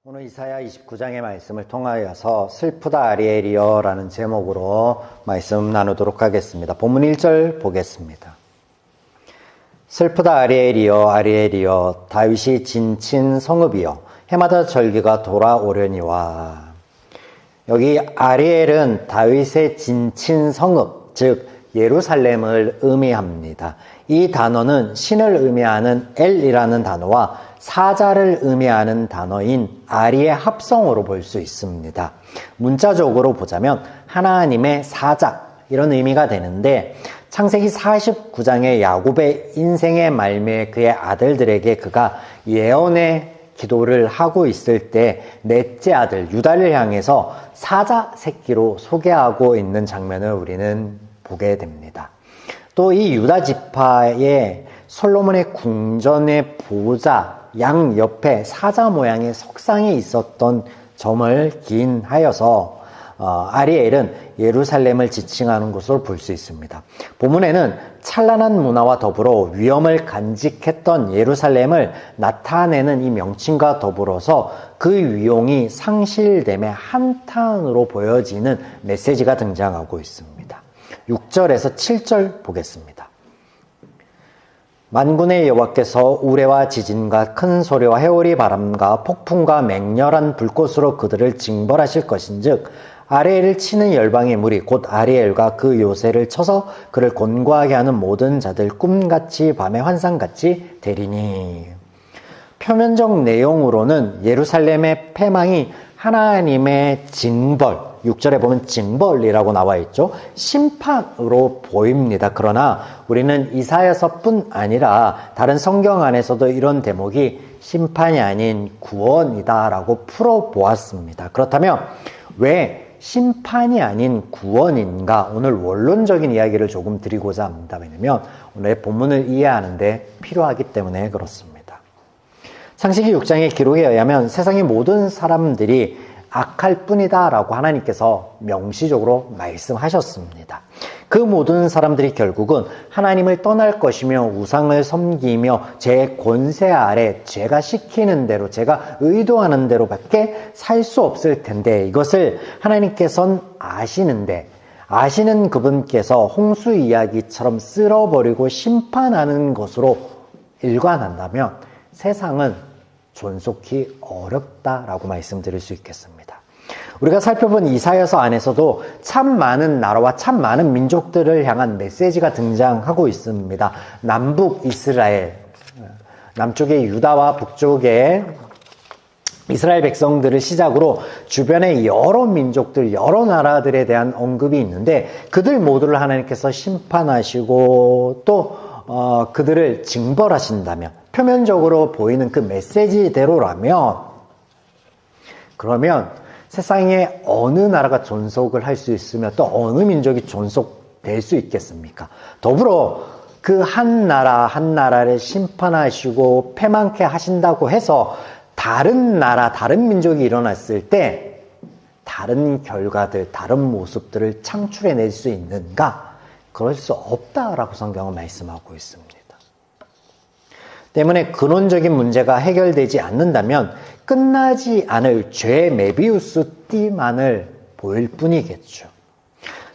오늘 이사야 29장의 말씀을 통하여서 슬프다 아리엘이여 라는 제목으로 말씀 나누도록 하겠습니다. 본문 1절 보겠습니다. 슬프다 아리엘이여 아리엘이여 다윗이 진친 성읍이여 해마다 절기가 돌아오려니와. 여기 아리엘은 다윗의 진친 성읍 즉 예루살렘을 의미합니다. 이 단어는 신을 의미하는 엘이라는 단어와 사자를 의미하는 단어인 아리의 합성어로 볼 수 있습니다. 문자적으로 보자면 하나님의 사자 이런 의미가 되는데 창세기 49장의 야곱의 인생의 말미에 그의 아들들에게 그가 예언의 기도를 하고 있을 때 넷째 아들 유다를 향해서 사자 새끼로 소개하고 있는 장면을 우리는 보게 됩니다. 또 이 유다 지파의 솔로몬의 궁전의 보좌 양 옆에 사자 모양의 석상이 있었던 점을 기인하여서 아리엘은 예루살렘을 지칭하는 것으로 볼 수 있습니다. 본문에는 찬란한 문화와 더불어 위엄을 간직했던 예루살렘을 나타내는 이 명칭과 더불어서 그 위용이 상실됨의 한탄으로 보여지는 메시지가 등장하고 있습니다. 6절에서 7절 보겠습니다. 만군의 여호와께서 우레와 지진과 큰 소리와 해오리 바람과 폭풍과 맹렬한 불꽃으로 그들을 징벌하실 것인즉 아리엘을 치는 열방의 무리 곧 아리엘과 그 요새를 쳐서 그를 곤고하게 하는 모든 자들 꿈같이 밤의 환상같이 되리니. 표면적 내용으로는 예루살렘의 패망이 하나님의 징벌, 6절에 보면 징벌이라고 나와 있죠. 심판으로 보입니다. 그러나 우리는 이사야서뿐 아니라 다른 성경 안에서도 이런 대목이 심판이 아닌 구원이다라고 풀어보았습니다. 그렇다면 왜 심판이 아닌 구원인가? 오늘 원론적인 이야기를 조금 드리고자 합니다. 왜냐하면 오늘의 본문을 이해하는데 필요하기 때문에 그렇습니다. 창세기 6장의 기록에 의하면 세상의 모든 사람들이 악할 뿐이다 라고 하나님께서 명시적으로 말씀하셨습니다. 그 모든 사람들이 결국은 하나님을 떠날 것이며 우상을 섬기며 제 권세 아래 제가 시키는 대로 제가 의도하는 대로밖에 살 수 없을 텐데 이것을 하나님께서는 아시는데 아시는 그분께서 홍수 이야기처럼 쓸어버리고 심판하는 것으로 일관한다면 세상은 존속히 어렵다라고 말씀드릴 수 있겠습니다. 우리가 살펴본 이사야서 안에서도 참 많은 나라와 참 많은 민족들을 향한 메시지가 등장하고 있습니다. 남북 이스라엘, 남쪽의 유다와 북쪽의 이스라엘 백성들을 시작으로 주변의 여러 민족들, 여러 나라들에 대한 언급이 있는데 그들 모두를 하나님께서 심판하시고 또 그들을 징벌하신다면 표면적으로 보이는 그 메시지대로라면 그러면 세상에 어느 나라가 존속을 할 수 있으며 또 어느 민족이 존속될 수 있겠습니까? 더불어 그 한 나라 한 나라를 심판하시고 패망케 하신다고 해서 다른 나라 다른 민족이 일어났을 때 다른 결과들 다른 모습들을 창출해낼 수 있는가? 그럴 수 없다라고 성경은 말씀하고 있습니다. 때문에 근원적인 문제가 해결되지 않는다면 끝나지 않을 죄의 메비우스 띠만을 보일 뿐이겠죠.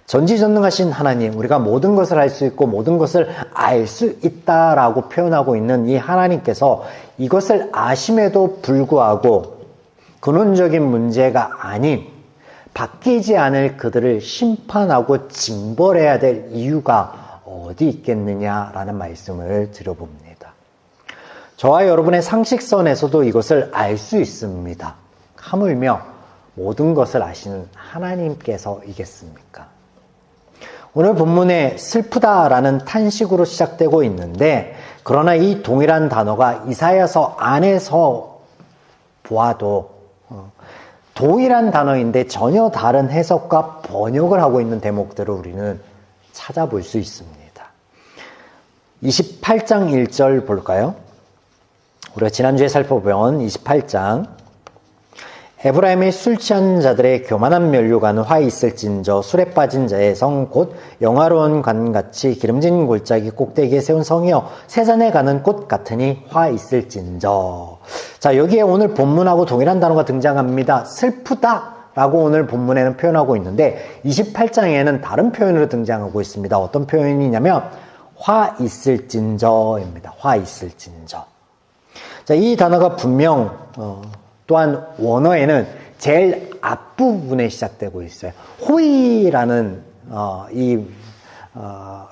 전지전능하신 하나님, 우리가 모든 것을 알 수 있고 모든 것을 알 수 있다라고 표현하고 있는 이 하나님께서 이것을 아심에도 불구하고 근원적인 문제가 아닌 바뀌지 않을 그들을 심판하고 징벌해야 될 이유가 어디 있겠느냐라는 말씀을 드려봅니다. 저와 여러분의 상식선에서도 이것을 알 수 있습니다. 하물며 모든 것을 아시는 하나님께서이겠습니까? 오늘 본문에 슬프다라는 탄식으로 시작되고 있는데 그러나 이 동일한 단어가 이사야서 안에서 보아도 동일한 단어인데 전혀 다른 해석과 번역을 하고 있는 대목들을 우리는 찾아볼 수 있습니다. 28장 1절 볼까요? 우리가 지난주에 살펴본 28장 에브라임의 술 취한 자들의 교만한 면류관은 화 있을진저 술에 빠진 자의 성 곧 영화로운 관같이 기름진 골짜기 꼭대기에 세운 성이여 세잔에 가는 꽃 같으니 화 있을진저. 자, 여기에 오늘 본문하고 동일한 단어가 등장합니다. 슬프다 라고 오늘 본문에는 표현하고 있는데 28장에는 다른 표현으로 등장하고 있습니다. 어떤 표현이냐면 화 있을진저입니다. 화 있을진저. 자, 이 단어가 분명 또한 원어에는 제일 앞부분에 시작되고 있어요. 호이라는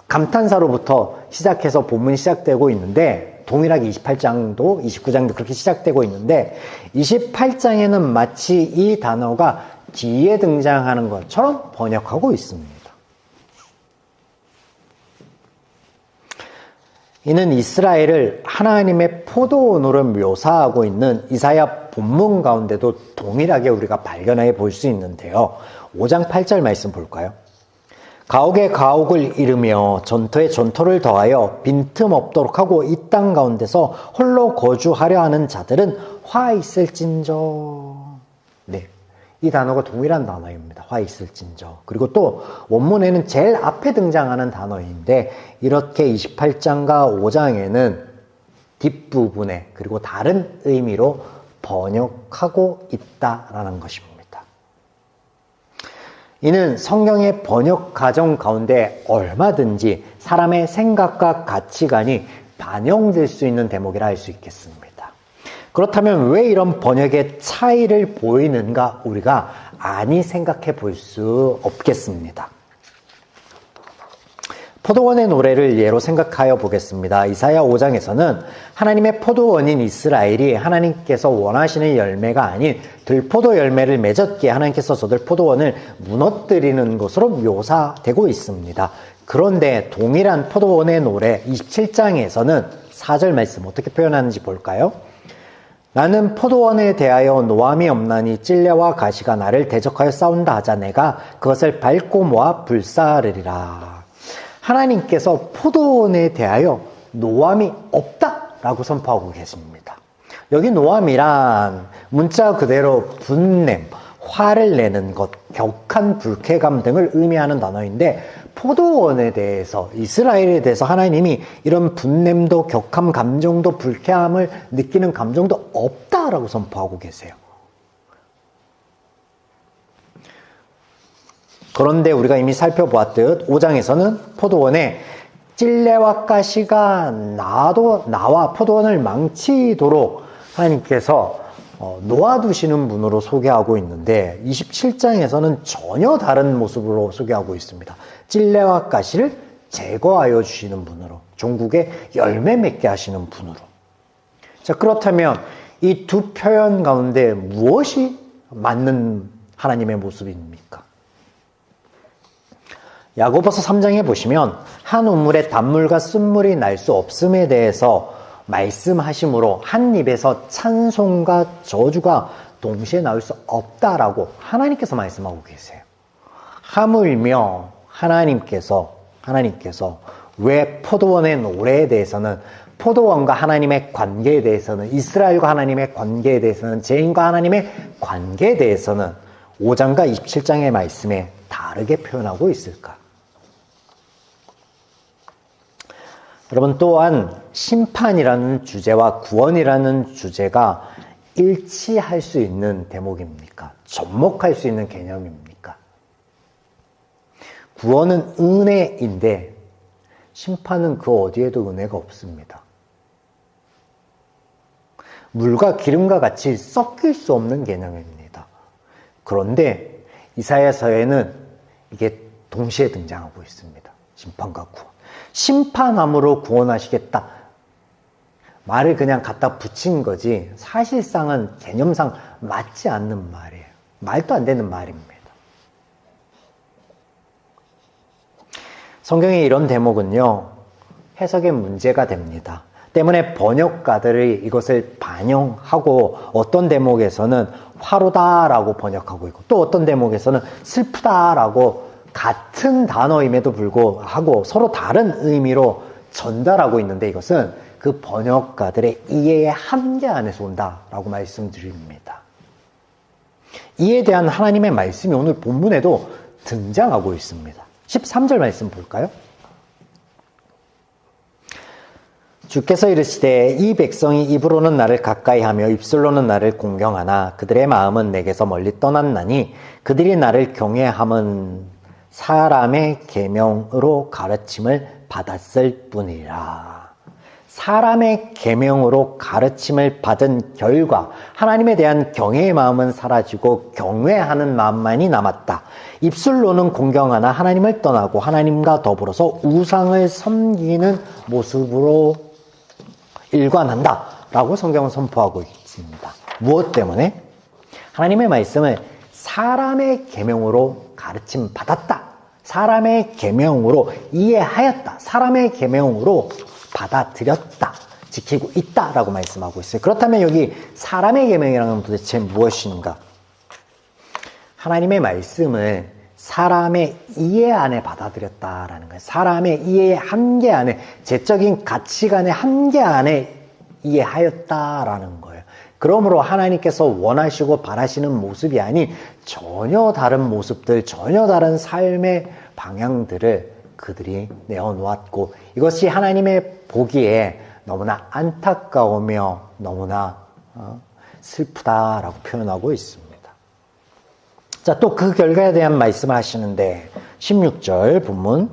감탄사로부터 시작해서 본문이 시작되고 있는데 동일하게 28장도 29장도 그렇게 시작되고 있는데 28장에는 마치 이 단어가 뒤에 등장하는 것처럼 번역하고 있습니다. 이는 이스라엘을 하나님의 포도원으로 묘사하고 있는 이사야 본문 가운데도 동일하게 우리가 발견해 볼 수 있는데요. 5장 8절 말씀 볼까요? 가옥에 가옥을 이루며 전토에 전토를 더하여 빈틈없도록 하고 이 땅 가운데서 홀로 거주하려 하는 자들은 화 있을진저. 네, 이 단어가 동일한 단어입니다. 화 있을진저. 그리고 또 원문에는 제일 앞에 등장하는 단어인데 이렇게 28장과 5장에는 뒷부분에 그리고 다른 의미로 번역하고 있다라는 것입니다. 이는 성경의 번역 과정 가운데 얼마든지 사람의 생각과 가치관이 반영될 수 있는 대목이라 할 수 있겠습니다. 그렇다면 왜 이런 번역의 차이를 보이는가 우리가 아니 생각해 볼 수 없겠습니다. 포도원의 노래를 예로 생각하여 보겠습니다. 이사야 5장에서는 하나님의 포도원인 이스라엘이 하나님께서 원하시는 열매가 아닌 들포도 열매를 맺었기에 하나님께서 저들 포도원을 무너뜨리는 것으로 묘사되고 있습니다. 그런데 동일한 포도원의 노래 27장에서는 4절 말씀 어떻게 표현하는지 볼까요? 나는 포도원에 대하여 노함이 없나니 찔레와 가시가 나를 대적하여 싸운다 하자 내가 그것을 밟고 모아 불사르리라. 하나님께서 포도원에 대하여 노함이 없다라고 선포하고 계십니다. 여기 노함이란 문자 그대로 분냄, 화를 내는 것, 격한 불쾌감 등을 의미하는 단어인데 포도원에 대해서 이스라엘에 대해서 하나님이 이런 분냄도 격함 감정도 불쾌함을 느끼는 감정도 없다라고 선포하고 계세요. 그런데 우리가 이미 살펴보았듯 5장에서는 포도원에 찔레와 가시가 나와 포도원을 망치도록 하나님께서 놓아두시는 분으로 소개하고 있는데 27장에서는 전혀 다른 모습으로 소개하고 있습니다. 찔레와 가시를 제거하여 주시는 분으로, 종국에 열매 맺게 하시는 분으로. 자, 그렇다면 이 두 표현 가운데 무엇이 맞는 하나님의 모습입니까? 야고보서 3장에 보시면 한 우물에 단물과 쓴물이 날 수 없음에 대해서 말씀하심으로 한 입에서 찬송과 저주가 동시에 나올 수 없다라고 하나님께서 말씀하고 계세요. 하물며 하나님께서 왜 포도원의 노래에 대해서는 포도원과 하나님의 관계에 대해서는 이스라엘과 하나님의 관계에 대해서는 죄인과 하나님의 관계에 대해서는 5장과 27장의 말씀에 다르게 표현하고 있을까? 여러분 또한 심판이라는 주제와 구원이라는 주제가 일치할 수 있는 대목입니까? 접목할 수 있는 개념입니까? 구원은 은혜인데 심판은 그 어디에도 은혜가 없습니다. 물과 기름과 같이 섞일 수 없는 개념입니다. 그런데 이사야서에는 이게 동시에 등장하고 있습니다. 심판과 구원. 심판함으로 구원하시겠다. 말을 그냥 갖다 붙인 거지 사실상은 개념상 맞지 않는 말이에요. 말도 안 되는 말입니다. 성경의 이런 대목은요, 해석의 문제가 됩니다. 때문에 번역가들이 이것을 반영하고 어떤 대목에서는 화로다라고 번역하고 있고 또 어떤 대목에서는 슬프다라고 같은 단어임에도 불구하고 서로 다른 의미로 전달하고 있는데 이것은 그 번역가들의 이해의 한계 안에서 온다라고 말씀드립니다. 이에 대한 하나님의 말씀이 오늘 본문에도 등장하고 있습니다. 13절 말씀 볼까요? 주께서 이르시되 이 백성이 입으로는 나를 가까이하며 입술로는 나를 공경하나 그들의 마음은 내게서 멀리 떠났나니 그들이 나를 경외함은 사람의 계명으로 가르침을 받았을 뿐이라. 사람의 계명으로 가르침을 받은 결과 하나님에 대한 경외의 마음은 사라지고 경외하는 마음만이 남았다. 입술로는 공경하나 하나님을 떠나고 하나님과 더불어서 우상을 섬기는 모습으로 일관한다 라고 성경은 선포하고 있습니다. 무엇 때문에? 하나님의 말씀을 사람의 계명으로 가르침 받았다. 사람의 계명으로 이해하였다. 사람의 계명으로 받아들였다. 지키고 있다 라고 말씀하고 있어요. 그렇다면 여기 사람의 계명이라는 건 도대체 무엇인가? 하나님의 말씀을 사람의 이해 안에 받아들였다라는 거예요. 사람의 이해의 한계 안에, 제적인 가치관의 한계 안에 이해하였다라는 거예요. 그러므로 하나님께서 원하시고 바라시는 모습이 아닌 전혀 다른 모습들, 전혀 다른 삶의 방향들을 그들이 내어놓았고, 이것이 하나님의 보기에 너무나 안타까우며 너무나 슬프다라고 표현하고 있습니다. 자, 또 그 결과에 대한 말씀을 하시는데 16절 본문,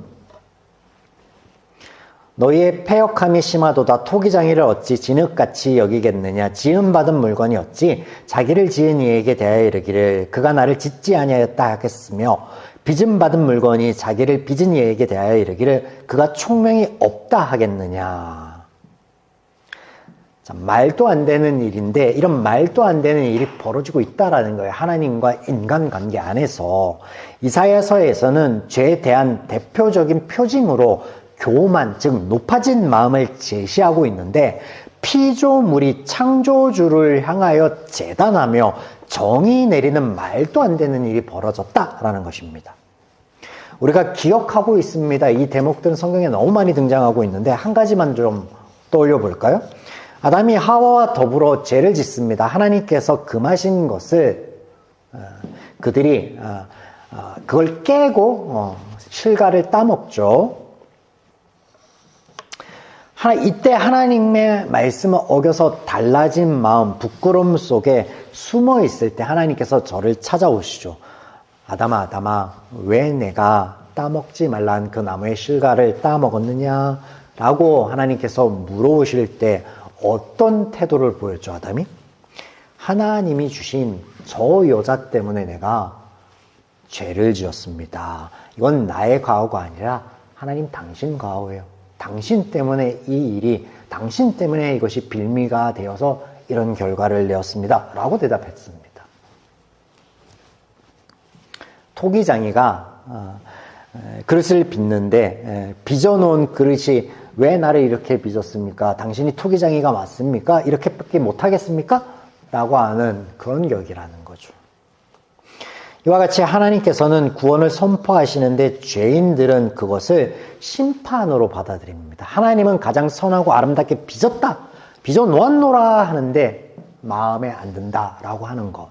너희의 패역함이 심하도다. 토기장이를 어찌 진흙같이 여기겠느냐. 지음받은 물건이 어찌 자기를 지은 이에게 대하여 이르기를 그가 나를 짓지 아니하였다 하겠으며, 빚음받은 물건이 자기를 빚은 이에게 대하여 이르기를 그가 총명이 없다 하겠느냐. 자, 말도 안 되는 일인데 이런 말도 안 되는 일이 벌어지고 있다라는 거예요. 하나님과 인간관계 안에서. 이사야서에서는 죄에 대한 대표적인 표징으로 교만, 즉 높아진 마음을 제시하고 있는데, 피조물이 창조주를 향하여 재단하며 정의 내리는 말도 안 되는 일이 벌어졌다라는 것입니다. 우리가 기억하고 있습니다. 이 대목들은 성경에 너무 많이 등장하고 있는데 한 가지만 좀 떠올려 볼까요? 아담이 하와와 더불어 죄를 짓습니다. 하나님께서 금하신 것을 그들이 그걸 깨고 실과를 따먹죠. 이때 하나님의 말씀을 어겨서 달라진 마음, 부끄러움 속에 숨어 있을 때 하나님께서 저를 찾아오시죠. 아담아, 아담아, 왜 내가 따먹지 말란 그 나무의 실과를 따먹었느냐? 라고 하나님께서 물어보실 때 어떤 태도를 보였죠, 아담이? 하나님이 주신 저 여자 때문에 내가 죄를 지었습니다. 이건 나의 과오가 아니라 하나님 당신 과오예요. 당신 때문에 이 일이, 당신 때문에 이것이 빌미가 되어서 이런 결과를 내었습니다. 라고 대답했습니다. 토기장이가 그릇을 빚는데 빚어놓은 그릇이 왜 나를 이렇게 빚었습니까? 당신이 토기장이가 맞습니까? 이렇게밖에 못하겠습니까? 라고 하는 그런 격이라는 거죠. 이와 같이 하나님께서는 구원을 선포하시는데 죄인들은 그것을 심판으로 받아들입니다. 하나님은 가장 선하고 아름답게 빚었다, 빚어 놓았노라 하는데 마음에 안 든다라고 하는 것,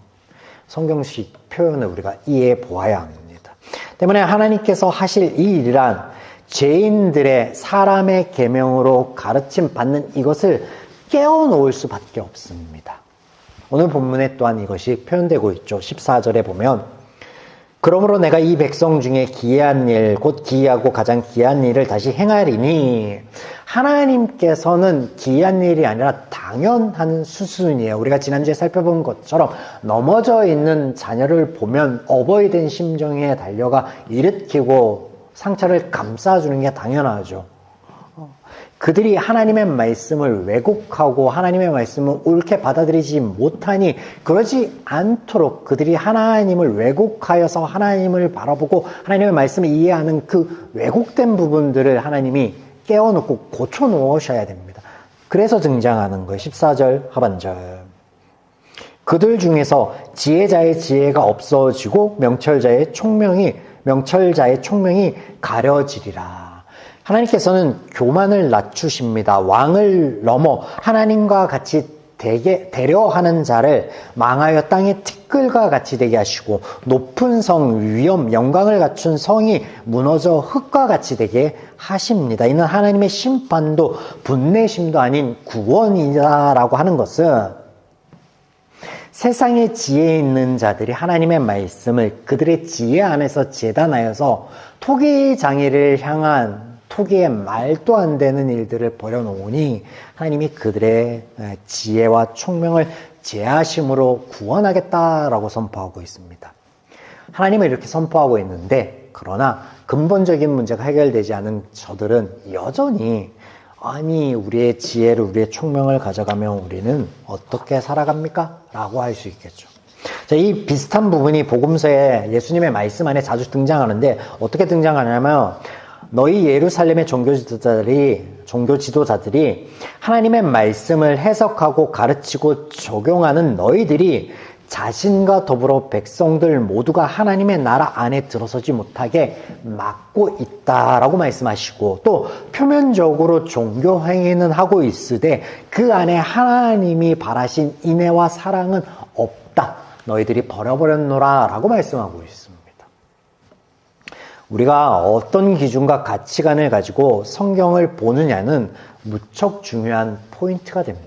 성경식 표현을 우리가 이해해 보아야 합니다. 때문에 하나님께서 하실 이 일이란 죄인들의 사람의 계명으로 가르침 받는 이것을 깨워놓을 수밖에 없습니다. 오늘 본문에 또한 이것이 표현되고 있죠. 14절에 보면, 그러므로 내가 이 백성 중에 기이한 일, 곧 기이하고 가장 기이한 일을 다시 행하리니, 하나님께서는 기이한 일이 아니라 당연한 수순이에요. 우리가 지난주에 살펴본 것처럼 넘어져 있는 자녀를 보면 어버이 된 심정에 달려가 일으키고 상처를 감싸주는 게 당연하죠. 그들이 하나님의 말씀을 왜곡하고 하나님의 말씀을 옳게 받아들이지 못하니, 그러지 않도록 그들이 하나님을 왜곡하여서 하나님을 바라보고 하나님의 말씀을 이해하는 그 왜곡된 부분들을 하나님이 깨워놓고 고쳐놓으셔야 됩니다. 그래서 등장하는 거예요. 14절 하반절. 그들 중에서 지혜자의 지혜가 없어지고 명철자의 총명이 가려지리라. 하나님께서는 교만을 낮추십니다. 왕을 넘어 하나님과 같이 되려 하는 자를 망하여 땅의 티끌과 같이 되게 하시고 높은 성, 위엄, 영광을 갖춘 성이 무너져 흙과 같이 되게 하십니다. 이는 하나님의 심판도 분내심도 아닌 구원이다라고 하는 것은 세상의 지혜 있는 자들이 하나님의 말씀을 그들의 지혜 안에서 재단하여서 토기장애를 향한 토기의 말도 안 되는 일들을 벌여놓으니 하나님이 그들의 지혜와 총명을 제하심으로 구원하겠다라고 선포하고 있습니다. 하나님은 이렇게 선포하고 있는데 그러나 근본적인 문제가 해결되지 않은 저들은 여전히 아니 우리의 지혜를 우리의 총명을 가져가면 우리는 어떻게 살아갑니까? 라고 할 수 있겠죠. 자, 이 비슷한 부분이 복음서에 예수님의 말씀 안에 자주 등장하는데 어떻게 등장하냐면 너희 예루살렘의 종교 지도자들이 하나님의 말씀을 해석하고 가르치고 적용하는 너희들이 자신과 더불어 백성들 모두가 하나님의 나라 안에 들어서지 못하게 막고 있다라고 말씀하시고 또 표면적으로 종교 행위는 하고 있으되 그 안에 하나님이 바라신 인애와 사랑은 없다. 너희들이 버려버렸노라 라고 말씀하고 있습니다. 우리가 어떤 기준과 가치관을 가지고 성경을 보느냐는 무척 중요한 포인트가 됩니다.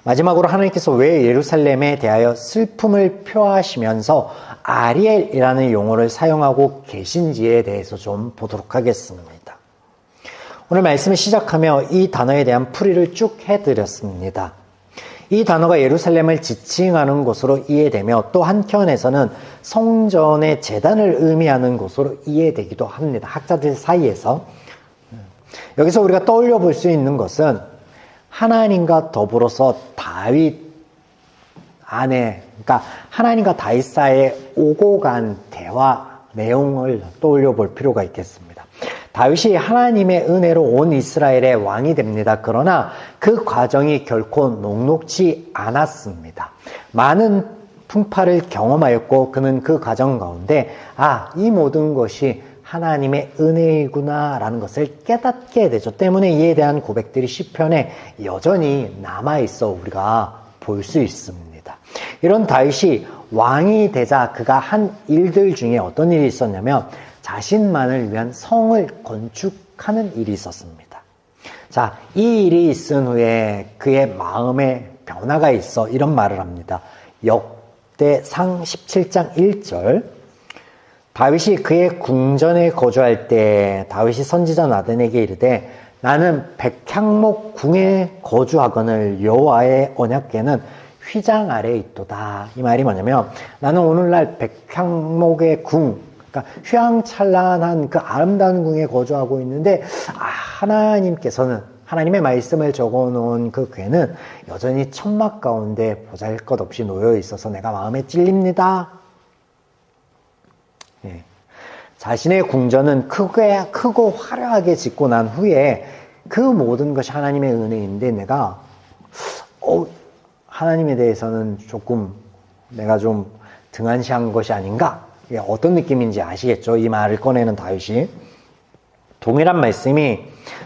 마지막으로 하나님께서 왜 예루살렘에 대하여 슬픔을 표하시면서 아리엘이라는 용어를 사용하고 계신지에 대해서 좀 보도록 하겠습니다. 오늘 말씀을 시작하며 이 단어에 대한 풀이를 쭉 해드렸습니다. 이 단어가 예루살렘을 지칭하는 곳으로 이해되며 또 한켠에서는 성전의 제단을 의미하는 곳으로 이해되기도 합니다. 학자들 사이에서. 여기서 우리가 떠올려 볼 수 있는 것은 하나님과 더불어서 다윗 안에, 그러니까 하나님과 다윗 사이에 오고 간 대화 내용을 떠올려 볼 필요가 있겠습니다. 다윗이 하나님의 은혜로 온 이스라엘의 왕이 됩니다. 그러나 그 과정이 결코 녹록지 않았습니다. 많은 풍파를 경험하였고 그는 그 과정 가운데 이 모든 것이 하나님의 은혜이구나 라는 것을 깨닫게 되죠. 때문에 이에 대한 고백들이 시편에 여전히 남아있어 우리가 볼 수 있습니다. 이런 다윗이 왕이 되자 그가 한 일들 중에 어떤 일이 있었냐면 자신만을 위한 성을 건축하는 일이 있었습니다. 자, 이 일이 있은 후에 그의 마음에 변화가 있어 이런 말을 합니다. 역대상 17장 1절 다윗이 그의 궁전에 거주할 때 다윗이 선지자 나단에게 이르되 나는 백향목 궁에 거주하거늘 여호와의 언약궤는 휘장 아래에 있도다. 이 말이 뭐냐면 나는 오늘날 백향목의 궁, 그러니까 휘황찬란한 그 아름다운 궁에 거주하고 있는데 하나님께서는 하나님의 말씀을 적어놓은 그 궤는 여전히 천막 가운데 보잘것없이 놓여 있어서 내가 마음에 찔립니다. 자신의 궁전은 크고 화려하게 짓고 난 후에 그 모든 것이 하나님의 은혜인데 내가 하나님에 대해서는 조금 내가 좀 등한시한 것이 아닌가? 이게 어떤 느낌인지 아시겠죠? 이 말을 꺼내는 다윗이. 동일한 말씀이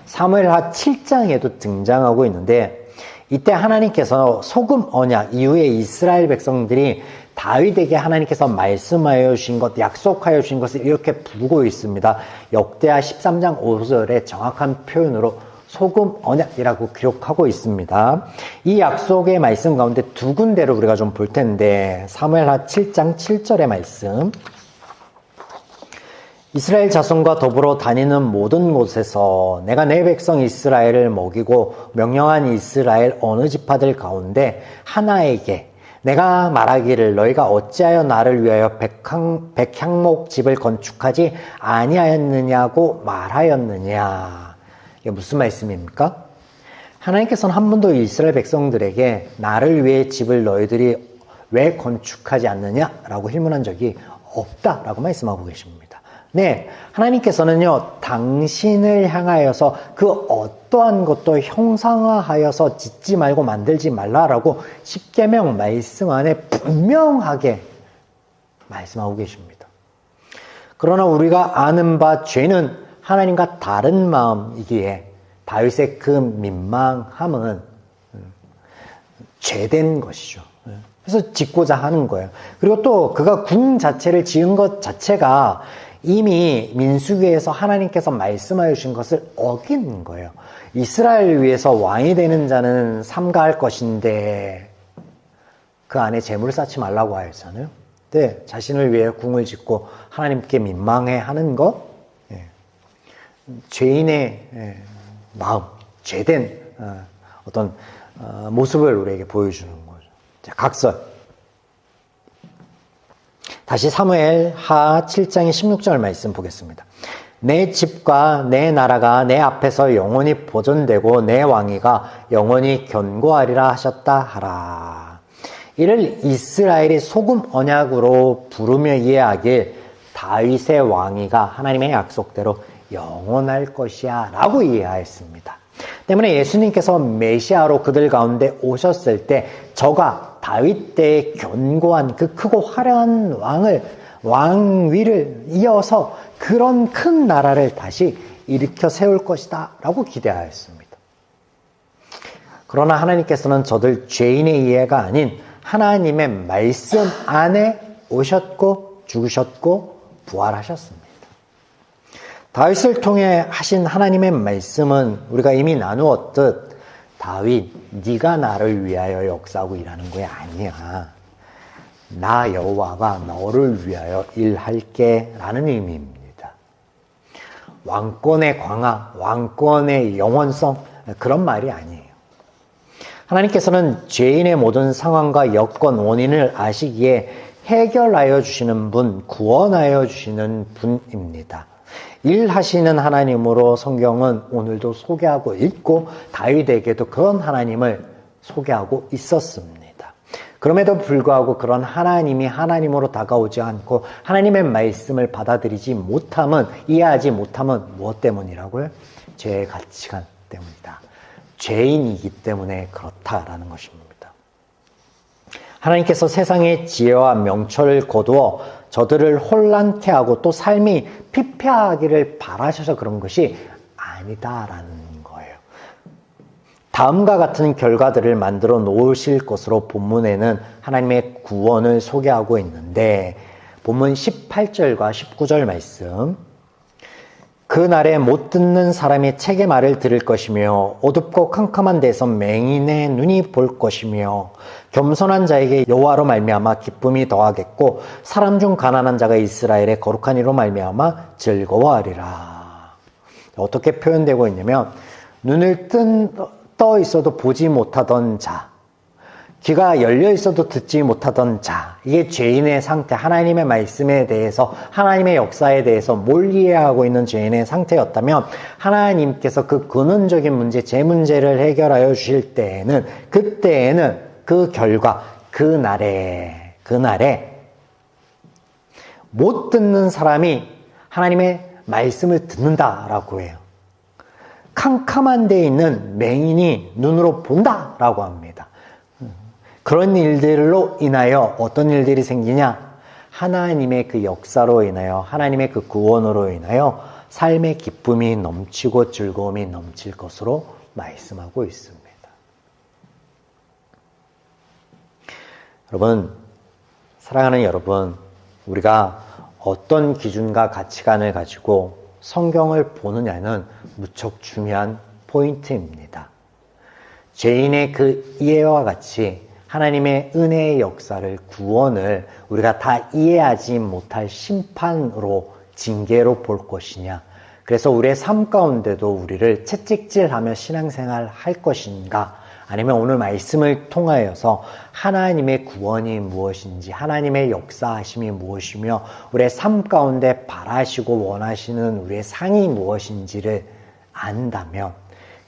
사무엘하 7장에도 등장하고 있는데 이때 하나님께서 소금 언약 이후에 이스라엘 백성들이 다윗에게 하나님께서 말씀하여 주신 것, 약속하여 주신 것을 이렇게 부르고 있습니다. 역대하 13장 5절의 정확한 표현으로 소금 언약이라고 기록하고 있습니다. 이 약속의 말씀 가운데 두 군데를 우리가 좀 볼 텐데 사무엘하 7장 7절의 말씀 이스라엘 자손과 더불어 다니는 모든 곳에서 내가 내 백성 이스라엘을 먹이고 명령한 이스라엘 어느 지파들 가운데 하나에게 내가 말하기를 너희가 어찌하여 나를 위하여 백향목 집을 건축하지 아니하였느냐고 말하였느냐. 이게 무슨 말씀입니까? 하나님께서는 한 번도 이스라엘 백성들에게 나를 위해 집을 너희들이 왜 건축하지 않느냐라고 질문한 적이 없다라고 말씀하고 계십니다. 네, 하나님께서는요, 당신을 향하여서 그 어떠한 것도 형상화하여서 짓지 말고 만들지 말라라고 십계명 말씀 안에 분명하게 말씀하고 계십니다. 그러나 우리가 아는 바 죄는 하나님과 다른 마음이기에 다윗의 그 민망함은 죄된 것이죠. 그래서 짓고자 하는 거예요. 그리고 또 그가 궁 자체를 지은 것 자체가 이미 민수기에서 하나님께서 말씀하여 주신 것을 어긴 거예요. 이스라엘을 위해서 왕이 되는 자는 삼가할 것인데 그 안에 재물을 쌓지 말라고 하였잖아요. 근데 자신을 위해 궁을 짓고 하나님께 민망해하는 것, 죄인의 마음, 죄된 어떤 모습을 우리에게 보여주는 거죠. 자, 각설. 다시 사무엘 하 7장의 16절 말씀 보겠습니다. 내 집과 내 나라가 내 앞에서 영원히 보존되고 내 왕위가 영원히 견고하리라 하셨다 하라. 이를 이스라엘이 소금 언약으로 부르며 이해하길 다윗의 왕위가 하나님의 약속대로 영원할 것이야 라고 이해하였습니다. 때문에 예수님께서 메시아로 그들 가운데 오셨을 때 저가 다윗 때의 견고한 그 크고 화려한 왕위를 이어서 그런 큰 나라를 다시 일으켜 세울 것이다 라고 기대하였습니다. 그러나 하나님께서는 저들 죄인의 이해가 아닌 하나님의 말씀 안에 오셨고 죽으셨고 부활하셨습니다. 다윗을 통해 하신 하나님의 말씀은 우리가 이미 나누었듯 다윗, 네가 나를 위하여 역사하고 일하는 거야 아니야. 나 여호와가 너를 위하여 일할게 라는 의미입니다. 왕권의 광화, 왕권의 영원성 그런 말이 아니에요. 하나님께서는 죄인의 모든 상황과 여건, 원인을 아시기에 해결하여 주시는 분, 구원하여 주시는 분입니다. 일하시는 하나님으로 성경은 오늘도 소개하고 있고 다윗에게도 그런 하나님을 소개하고 있었습니다. 그럼에도 불구하고 그런 하나님이 하나님으로 다가오지 않고 하나님의 말씀을 받아들이지 못함은, 이해하지 못함은 무엇 때문이라고요? 죄의 가치관 때문이다. 죄인이기 때문에 그렇다라는 것입니다. 하나님께서 세상의 지혜와 명철을 거두어 저들을 혼란케 하고 또 삶이 피폐하기를 바라셔서 그런 것이 아니다라는 거예요. 다음과 같은 결과들을 만들어 놓으실 것으로 본문에는 하나님의 구원을 소개하고 있는데 본문 18절과 19절 말씀, 그날에 못 듣는 사람이 책의 말을 들을 것이며 어둡고 캄캄한 데서 맹인의 눈이 볼 것이며 겸손한 자에게 여호와로 말미암아 기쁨이 더하겠고 사람 중 가난한 자가 이스라엘의 거룩한 이로 말미암아 즐거워하리라. 어떻게 표현되고 있냐면 눈을 떠 있어도 보지 못하던 자, 귀가 열려 있어도 듣지 못하던 자, 이게 죄인의 상태, 하나님의 말씀에 대해서, 하나님의 역사에 대해서 뭘 이해하고 있는 죄인의 상태였다면 하나님께서 그 근원적인 문제, 제 문제를 해결하여 주실 때에는, 그때에는 그 결과, 그날에 못 듣는 사람이 하나님의 말씀을 듣는다라고 해요. 캄캄한 데에 있는 맹인이 눈으로 본다라고 합니다. 그런 일들로 인하여 어떤 일들이 생기냐? 하나님의 그 역사로 인하여, 하나님의 그 구원으로 인하여 삶의 기쁨이 넘치고 즐거움이 넘칠 것으로 말씀하고 있습니다. 여러분, 사랑하는 여러분, 우리가 어떤 기준과 가치관을 가지고 성경을 보느냐는 무척 중요한 포인트입니다. 죄인의 그 이해와 같이 하나님의 은혜의 역사를, 구원을 우리가 다 이해하지 못할 심판으로, 징계로 볼 것이냐. 그래서 우리의 삶 가운데도 우리를 채찍질하며 신앙생활 할 것인가. 아니면 오늘 말씀을 통하여서 하나님의 구원이 무엇인지, 하나님의 역사하심이 무엇이며 우리의 삶 가운데 바라시고 원하시는 우리의 상이 무엇인지를 안다면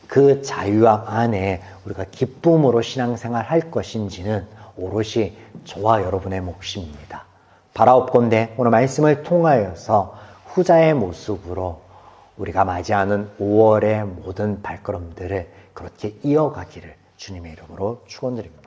그 자유함 안에 우리가 기쁨으로 신앙생활 할 것인지는 오롯이 저와 여러분의 몫입니다. 바라옵건대 오늘 말씀을 통하여서 후자의 모습으로 우리가 맞이하는 5월의 모든 발걸음들을 그렇게 이어가기를 주님의 이름으로 축원드립니다.